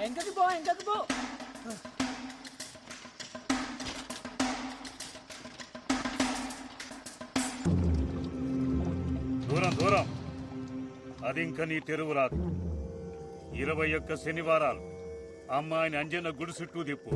వెంకకి పో దూరం దూరం. అది ఇంక నీ తెరువు రాదు. 21 శనివారాలు అమ్మాయిని అంజన్న గుడి చుట్టూ తిప్పు.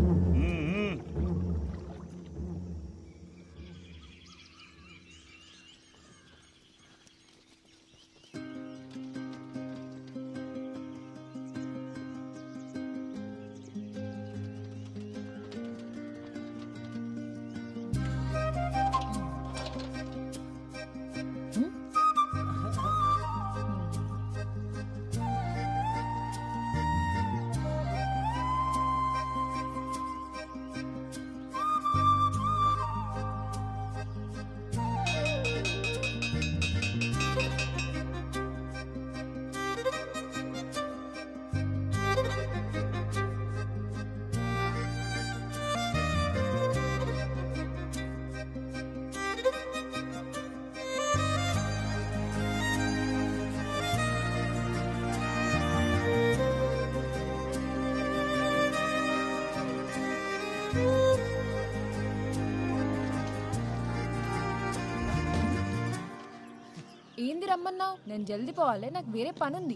ఏంది రమ్మన్నావు? నేను జల్దీ పోవాలి, నాకు వేరే పనుంది.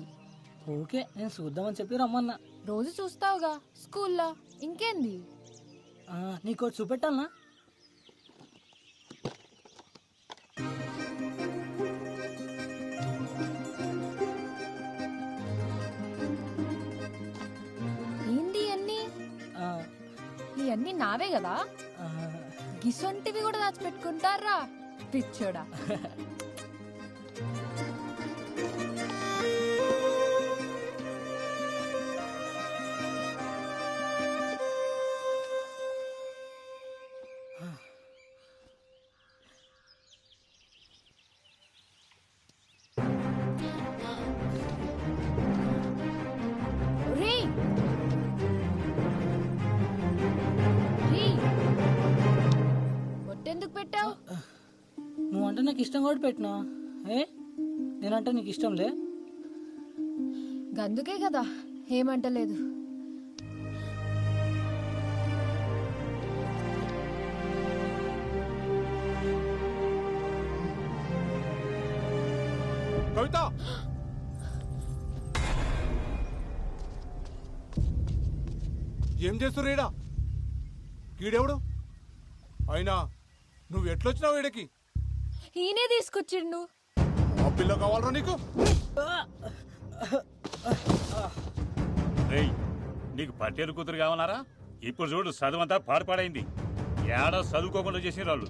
ఓకే, నేను చూద్దామని చెప్పి రమ్మన్నా. రోజు చూస్తావుగా స్కూల్లో, ఇంకేంది? నీకు చూపెట్టాలనా? ఏంది అన్నీ? ఇవన్నీ నావే కదా? గిసొంటివి కూడా దాచిపెట్టుకుంటారా పిచ్చోడా? ఎందుకు పెట్టావు? నువ్వంటే నాకు ఇష్టం కూడా పెట్టినా. నేనంటే నీకు ఇష్టం లే? గందుకే కదా ఏమంటలేదు. కవిత, ఏం చేస్తుర్రు ఈడ? కీడెవడు? అయినా నువ్వు ఎట్లొచ్చినావు ఈడకి? ఈయనే తీసుకొచ్చిండు. ఆ పిల్ల కావాలరా నీకు? నీకు పట్టేరు కూతురు కావాలరా? ఇప్పుడు చూడు, చదువంతా పాడుపాడైంది. ఏడా చదువుకోకుండా చేసిన వాళ్ళు.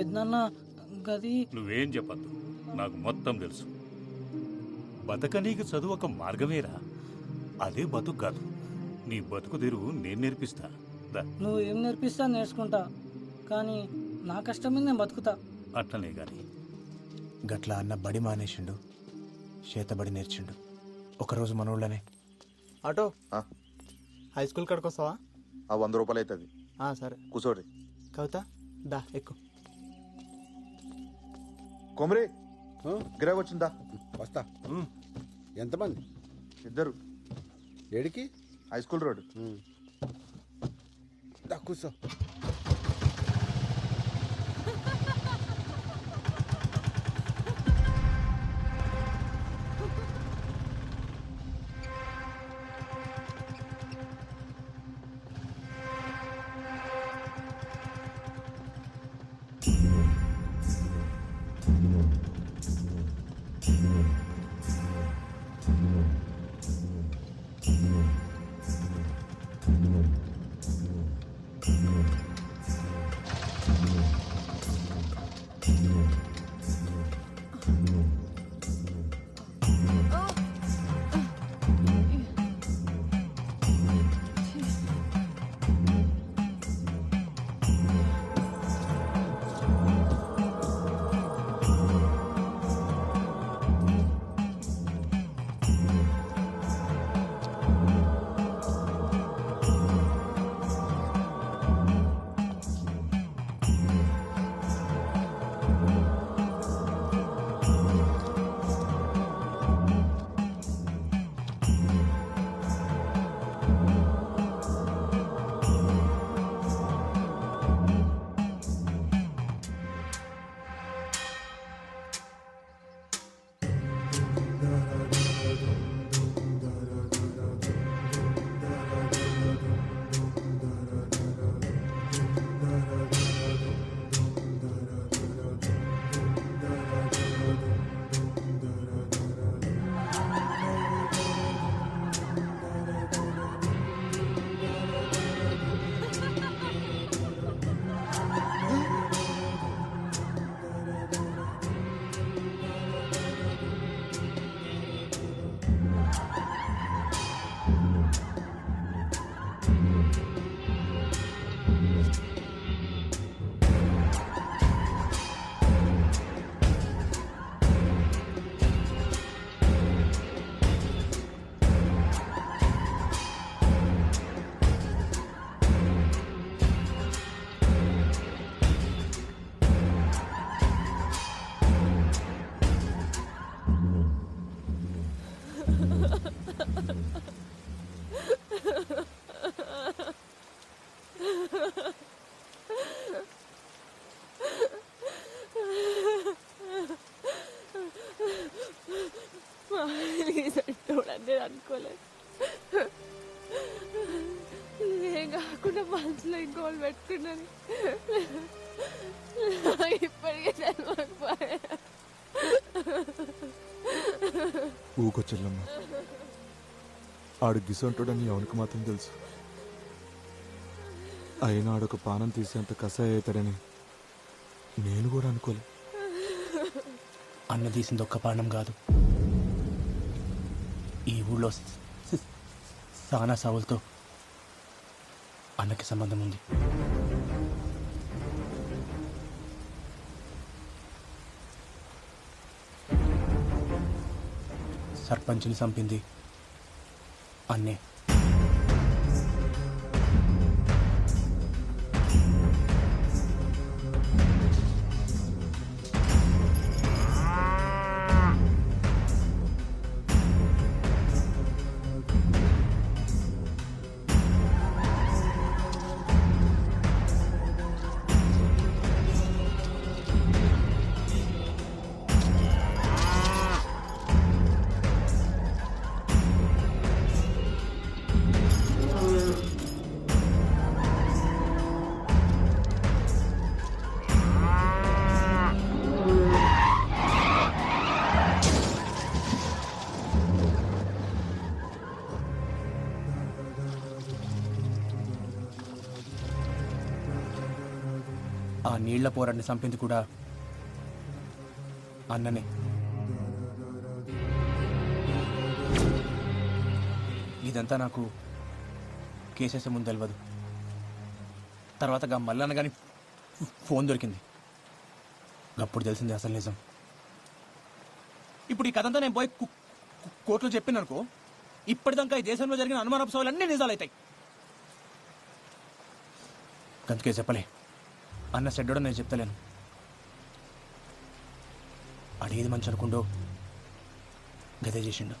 పెద్దన్న గది నువ్వేం చెప్పద్దు, నాకు మొత్తం తెలుసు. బతకనీకి చదువు ఒక మార్గమేరా, అదే బతుకు కాదు. నీ బతుకు తెరువు నేను నేర్పిస్తా. నువ్వు ఏం నేర్పిస్తా నేర్చుకుంటా, కానీ నా కష్టం మీద నేను బతుకుతా. అట్లనే గాని గట్లా అన్న బడి మానేసిండు, చేతబడి నేర్చిండు. ఒకరోజు మన ఊళ్ళోనే. ఆటో హై స్కూల్ కాడికి వస్తావా? 100 రూపాయలు అవుతుంది. సరే కూర్చోరి. కవిత దా ఎక్కు. కొమరి గిరాకి వచ్చిందా? వస్తా. ఎంతమంది? 2. ఏడికి? High school road. దా కూర్చో. చూడండి అనుకోలేదు. ఏం కాకుండా మనసులో ఇంకోళ్ళు పెట్టుకున్నాను. ఇప్పటికే తెలియకపోయా. ఊకొచ్చెల్లమ్మ, ఆడు గిసంటాడని ఎవరికి మాత్రం తెలుసు. అయినా ఆడొక పానం తీసేంత కసాయి అవుతాడని నేను కూడా అనుకోలే. అన్న తీసింది ఒక్క పానం కాదు, ఈ ఊళ్ళో సానా సావులతో అన్నకి సంబంధం ఉంది. సర్పంచ్ని చంపింది అన్నే. ఆ నీళ్ల పోరాడిని చంపింది కూడా అన్ననే. ఇదంతా నాకు కేసేసే ముందు తెలియదు. తర్వాత మల్లన్న కానీ ఫోన్ దొరికింది, అప్పుడు తెలిసింది అసలు నిజం. ఇప్పుడు ఈ కథంతా నేను పోయి కోర్టులో చెప్పిననుకో, ఇప్పటిదాకా ఈ దేశంలో జరిగిన అనుమానాపసవాలు అన్నీ నిజాలవుతాయి. అందుకే చెప్పలే. అన్న చెడ్డోడో నేను చెప్తలేను. అడేది మంచి అనుకుండో గదే చేసిండు,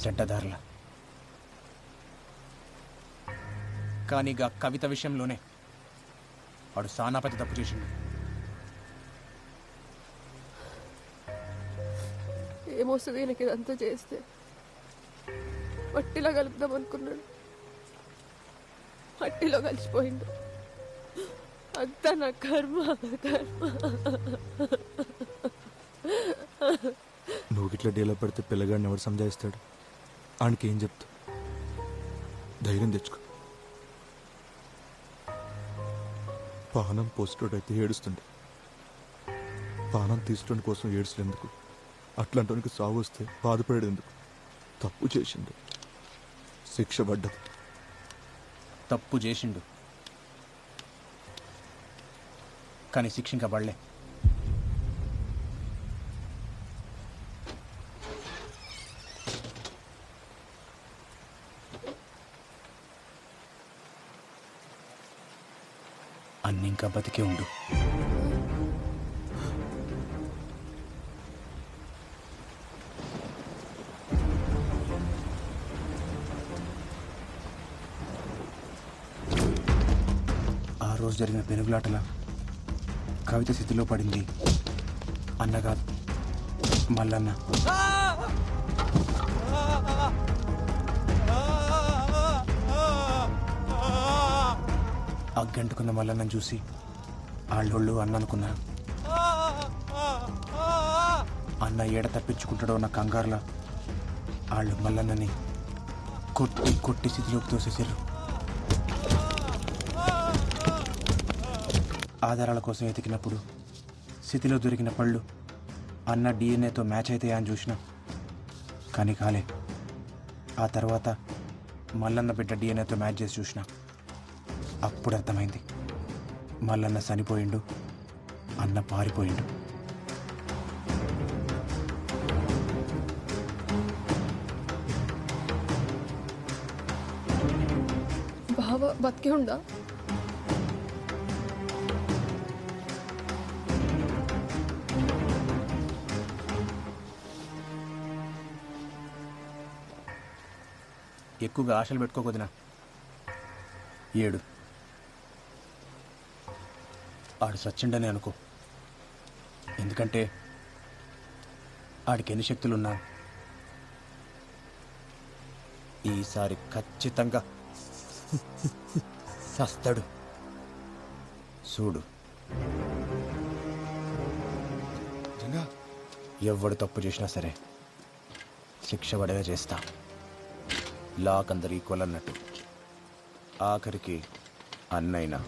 చెడ్డదారుల. కానీ గా కవిత విషయంలోనే వాడు సానాపతి తప్పు చేసిండు. ఏమొస్తుంది నాకు ఇదంతా చేస్తే? మట్టిలో కలుపుదాం అనుకున్నాడు, మట్టిలో కలిసిపోయిండు. అంతా నా కర్మ. నువ్వు ఇట్లా డీలో పడితే పిల్లగాడిని ఎవరు సంజాయిస్తాడు? ఆయనకి ఏం చెప్తా? ధైర్యం తెచ్చుకో. పానం పోస్టోడ్ అయితే ఏడుస్తుండే, ప్రాణం తీసుకోవడం కోసం ఏడ్చినందుకు, అట్లాంటి సాగు వస్తే బాధపడేందుకు తప్పు చేసిండు, శిక్ష పడ్డది. తప్పు చేసిండు కానీ శిక్ష ఇంకా పడలే. అన్ని ఇంకా బతికే ఉండు. ఆ రోజు జరిగిన పెనుగులాటల కవిత స్థితిలో పడింది అన్న కాదు, మల్లన్న. అగ్గంటుకున్న మల్లన్నను చూసి ఆళ్ళోళ్ళు అన్న అనుకున్నారు. అన్న ఏడ తప్పించుకుంటాడో ఉన్న కంగారులా వాళ్ళు మల్లన్నని కొట్టి కొట్టి స్థితిలోకి తోసేసారు. ఆధారాల కోసం వెతికినప్పుడు స్థితిలో దొరికిన పళ్ళు అన్న డిఎన్ఏతో మ్యాచ్ అవుతాయా అని చూసిన, కానీ కాలే. ఆ తర్వాత మల్లన్న బిడ్డ డిఎన్ఏతో మ్యాచ్ చేసి చూసిన. అప్పుడు అర్థమైంది, మల్లన్న చనిపోయిండు, అన్న పారిపోయిండు. బావ బతికే ఉండా? ఎక్కువగా ఆశలు పెట్టుకోకొదినా. ఏడు ఆడు సచ్చిండని అనుకో, ఎందుకంటే ఆడికి ఎన్ని శక్తులున్నా ఈసారి ఖచ్చితంగా సస్తాడు. చూడు, ఎవడు తప్పు చేసినా సరే శిక్ష పడేలా చేస్తా. లాక్ అందరు ఈక్వల్ అన్నట్టు, ఆఖరికి అన్నైనా.